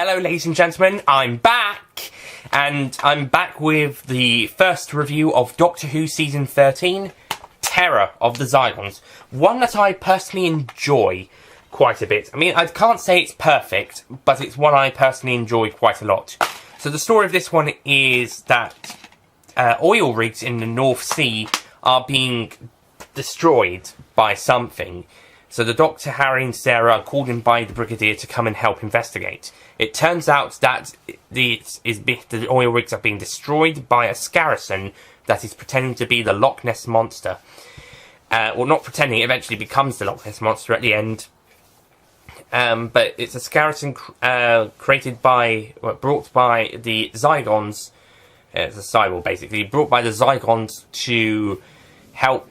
Hello ladies and gentlemen, I'm back, and I'm back with the first review of Doctor Who Season 13, Terror of the Zygons. One that I personally enjoy quite a bit. I mean, I can't say it's perfect, but it's one I personally enjoy quite a lot. So the story of this one is that oil rigs in the North Sea are being destroyed by something. So the Doctor, Harry and Sarah are called in by the Brigadier to come and help investigate. It turns out that the oil rigs are being destroyed by a Scarison that is pretending to be the Loch Ness Monster. Well, not pretending, it eventually becomes the Loch Ness Monster at the end. But it's a Scarison brought by the Zygons. It's a cyborg, basically, brought by the Zygons to help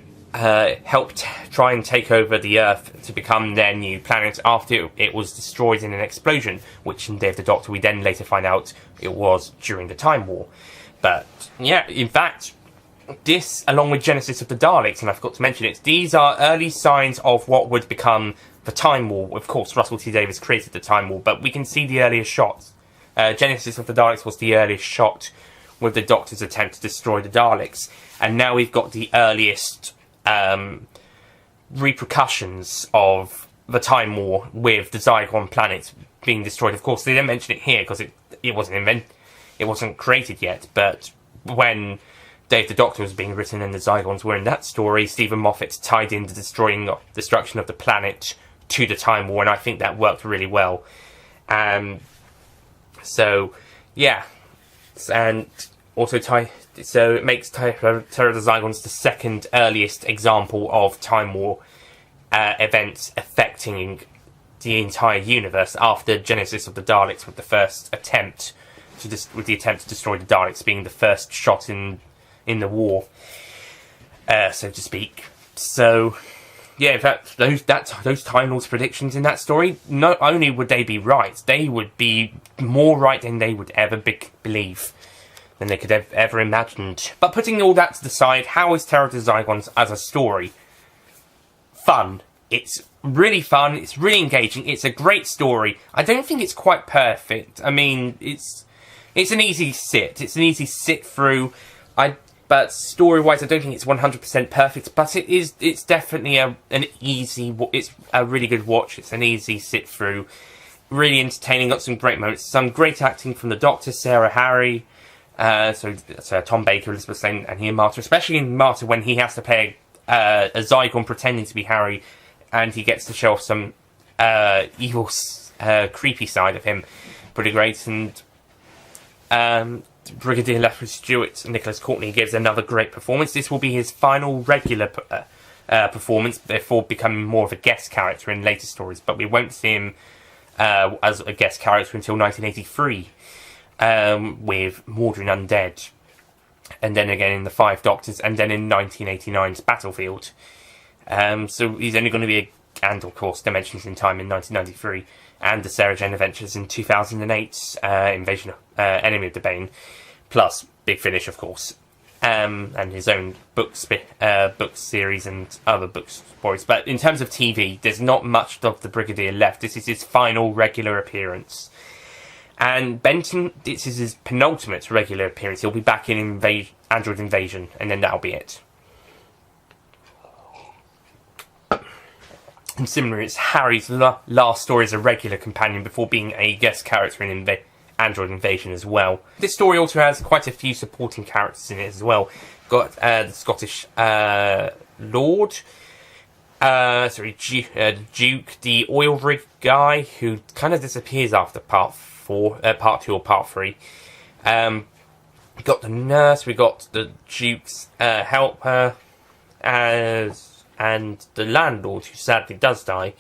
try and take over the Earth to become their new planet after it was destroyed in an explosion, which in Day of the Doctor we then later find out it was during the Time War. But yeah, in fact, this, along with Genesis of the Daleks, and I forgot to mention it, these are early signs of what would become the Time War. Of course, Russell T Davies created the Time War, but we can see the earliest shots. Genesis of the Daleks was the earliest shot with the Doctor's attempt to destroy the Daleks, and now we've got the earliest repercussions of the Time War with the Zygon planet being destroyed. Of course, they didn't mention it here because it wasn't created yet. But when Day of the Doctor was being written and the Zygons were in that story, Stephen Moffat tied in the destruction of the planet to the Time War, and I think that worked really well. So yeah, and also so it makes Terror of the Zygons the second earliest example of Time War events affecting the entire universe, after Genesis of the Daleks, with the first attempt to destroy the Daleks being the first shot in the war, so to speak. So yeah, in fact, those Time Lord's predictions in that story, not only would they be right, they would be more right than they would ever believe, than they could have ever imagined. But putting all that to the side, how is Terror of the Zygons as a story? Fun. It's really fun, it's really engaging, it's a great story. I don't think it's quite perfect. I mean, it's an easy sit. It's an easy sit through. But story-wise, I don't think it's 100% perfect, but it's definitely it's a really good watch. It's an easy sit through. Really entertaining, got some great moments. Some great acting from the Doctor, Sarah, Harry, so Tom Baker, Elizabeth Sladen, and Ian Marter, especially in Marter when he has to play a Zygon pretending to be Harry, and he gets to show off some evil, creepy side of him. Pretty great. And Brigadier Lethbridge Stewart and Nicholas Courtney gives another great performance. This will be his final regular performance before becoming more of a guest character in later stories, but we won't see him as a guest character until 1983. With Mordrin Undead, and then again in the Five Doctors, and then in 1989's Battlefield. So he's only going to be, and of course Dimensions in Time in 1993, and the Sarah Jane Adventures in 2008, Invasion of Enemy of the Bane, plus Big Finish, of course, and his own book series and other book stories. But in terms of TV, there's not much of the Brigadier left. This is his final regular appearance. And Benton, this is his penultimate regular appearance. He'll be back in Android Invasion, and then that'll be it. And similarly, it's Harry's last story as a regular companion before being a guest character in Android Invasion as well. This story also has quite a few supporting characters in it as well. Got the Scottish Lord, Duke, the oil rig guy who kind of disappears after part 2 or part 3. We got the nurse, we got the Duke's helper, and the landlord, who sadly does die.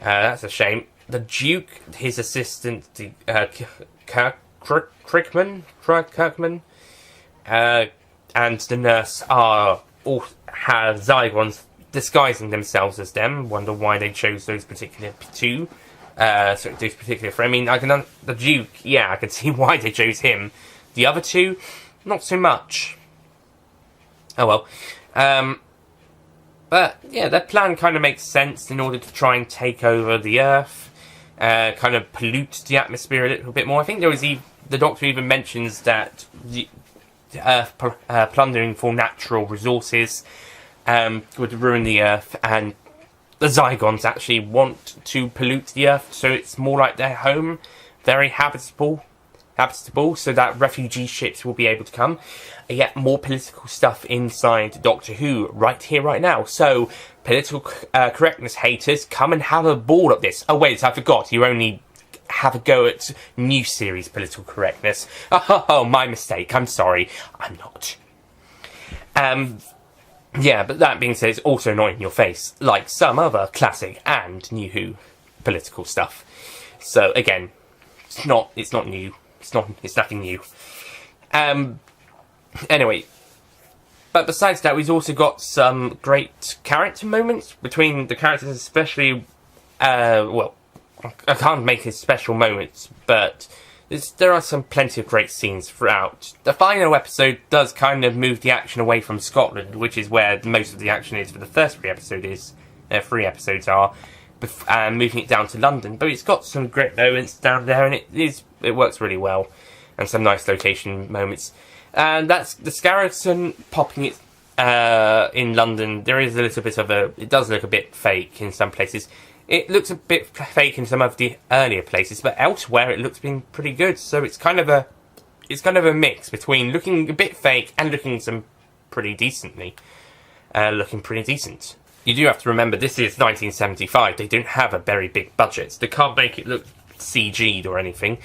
That's a shame. The Duke, his assistant, the Kirkman, and the nurse all have Zygons disguising themselves as them. Wonder why they chose those particular two. Those particular. I mean, the Duke, yeah, I can see why they chose him. The other two, not so much. Oh well. But yeah, their plan kind of makes sense in order to try and take over the Earth. kind of pollute the atmosphere a little bit more. I think the Doctor even mentions that the Earth plundering for natural resources would ruin the Earth, and the Zygons actually want to pollute the Earth so it's more like their home, very habitable, so that refugee ships will be able to come. Yet more political stuff inside Doctor Who right here, right now. So, political correctness haters, come and have a ball at this. Oh wait, I forgot, you only have a go at new series political correctness. Oh, my mistake, I'm sorry. I'm not. Yeah, but that being said, it's also not in your face, like some other classic and New Who political stuff. So again, it's not new. It's nothing new. Anyway, but besides that, we've also got some great character moments between the characters, especially. Well, I can't make it special moments, but there are plenty of great scenes throughout. The final episode does kind of move the action away from Scotland, which is where most of the action is for the first three episodes are, moving it down to London. But it's got some great moments down there, and it works really well, and some nice location moments. And that's the Scarrison popping it in London. There is a little bit of it does look a bit fake in some places. It looks a bit fake in some of the earlier places, but elsewhere it looks been pretty good. So it's kind of a mix between looking a bit fake and looking pretty decent. You do have to remember this is 1975. They don't have a very big budget. They can't make it look CG'd or anything.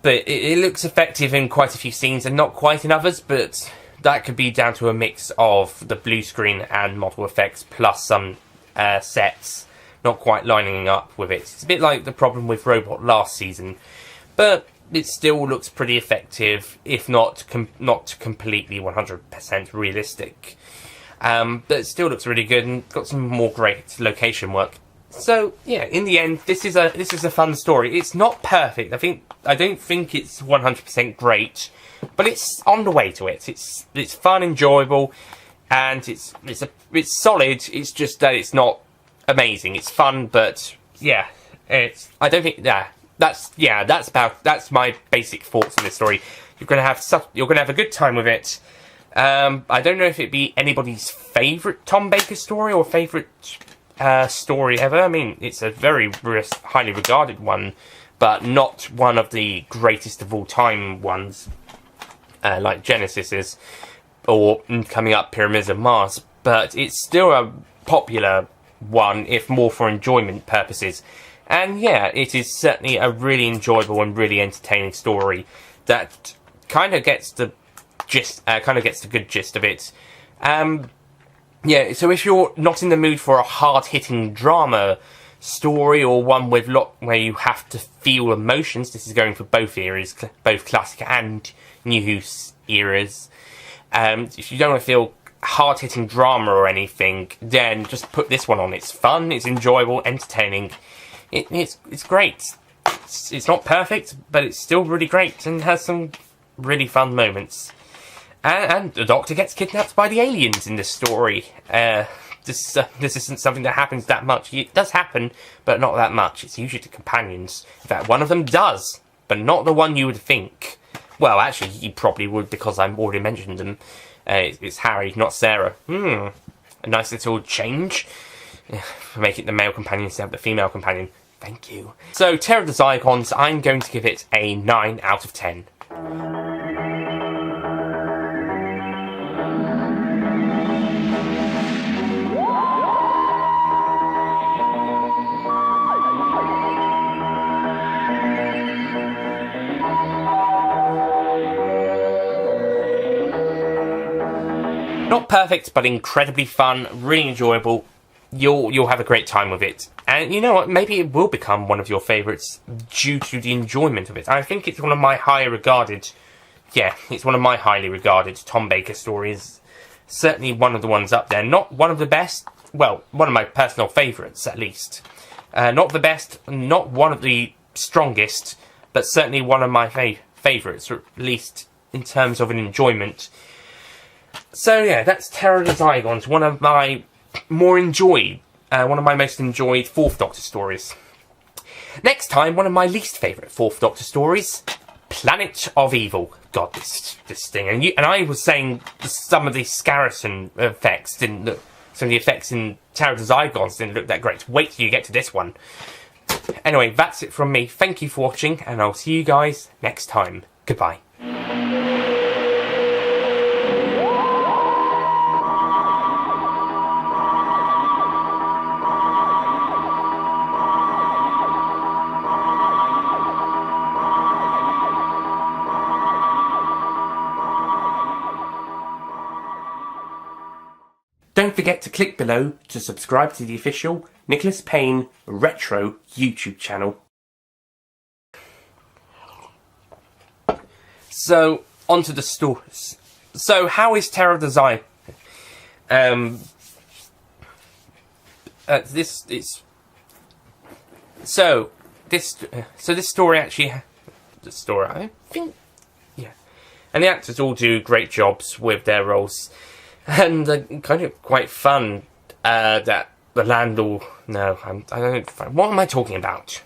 But it looks effective in quite a few scenes and not quite in others. But that could be down to a mix of the blue screen and model effects plus some sets not quite lining up with it. It's a bit like the problem with Robot last season, but it still looks pretty effective, if not completely 100% realistic. But it still looks really good and got some more great location work. So yeah, in the end, this is a fun story. It's not perfect. I don't think it's 100% great, but it's on the way to it. It's fun, enjoyable, and it's solid. It's just that it's not amazing. It's fun, but yeah, I don't think that's my basic thoughts on this story. You're gonna have a good time with it. I don't know if it'd be anybody's favourite Tom Baker story or favourite story ever. I mean, it's a very highly regarded one, but not one of the greatest of all time ones, like Genesis is, or coming up Pyramids of Mars. But it's still a popular one, if more for enjoyment purposes. And yeah, it is certainly a really enjoyable and really entertaining story that kind of gets the good gist of it. Yeah, so if you're not in the mood for a hard-hitting drama story or one with where you have to feel emotions, this is going for both eras, both classic and New Who eras. If you don't want to feel hard-hitting drama or anything, then just put this one on. It's fun, it's enjoyable, entertaining. It's great. It's not perfect, but it's still really great and has some really fun moments. And the Doctor gets kidnapped by the aliens in this story. This isn't something that happens that much. It does happen, but not that much. It's usually the companions. In fact, one of them does, but not the one you would think. Well, actually, he probably would, because I've already mentioned them. It's Harry, not Sarah. A nice little change. Make it the male companion instead of the female companion. Thank you. So, Terror of the Zygons, I'm going to give it a 9 out of 10. Not perfect, but incredibly fun, really enjoyable. You'll have a great time with it. And you know what, maybe it will become one of your favourites due to the enjoyment of it. I think it's one of my highly regarded Tom Baker stories. Certainly one of the ones up there. Not one of the best, well, one of my personal favourites at least. Not the best, not one of the strongest, but certainly one of my favourites, or at least in terms of an enjoyment. So yeah, that's Terror of the Zygons, one of my most enjoyed Fourth Doctor stories. Next time, one of my least favourite Fourth Doctor stories, Planet of Evil. God, this thing. And I was saying some of the Scarrison effects didn't look... Some of the effects in Terror of the Zygons didn't look that great. Wait till you get to this one. Anyway, that's it from me. Thank you for watching, and I'll see you guys next time. Goodbye. Don't forget to click below to subscribe to the official Nicholas Payne Retro YouTube channel. So, onto the stories. So, how is Terror of the Zygons? This story actually, I think, yeah, and the actors all do great jobs with their roles. And kind of quite fun that the landlord... No, I don't... What am I talking about?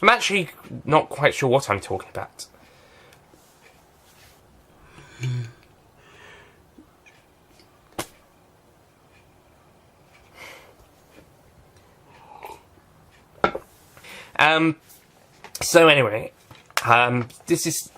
I'm actually not quite sure what I'm talking about. So anyway, it's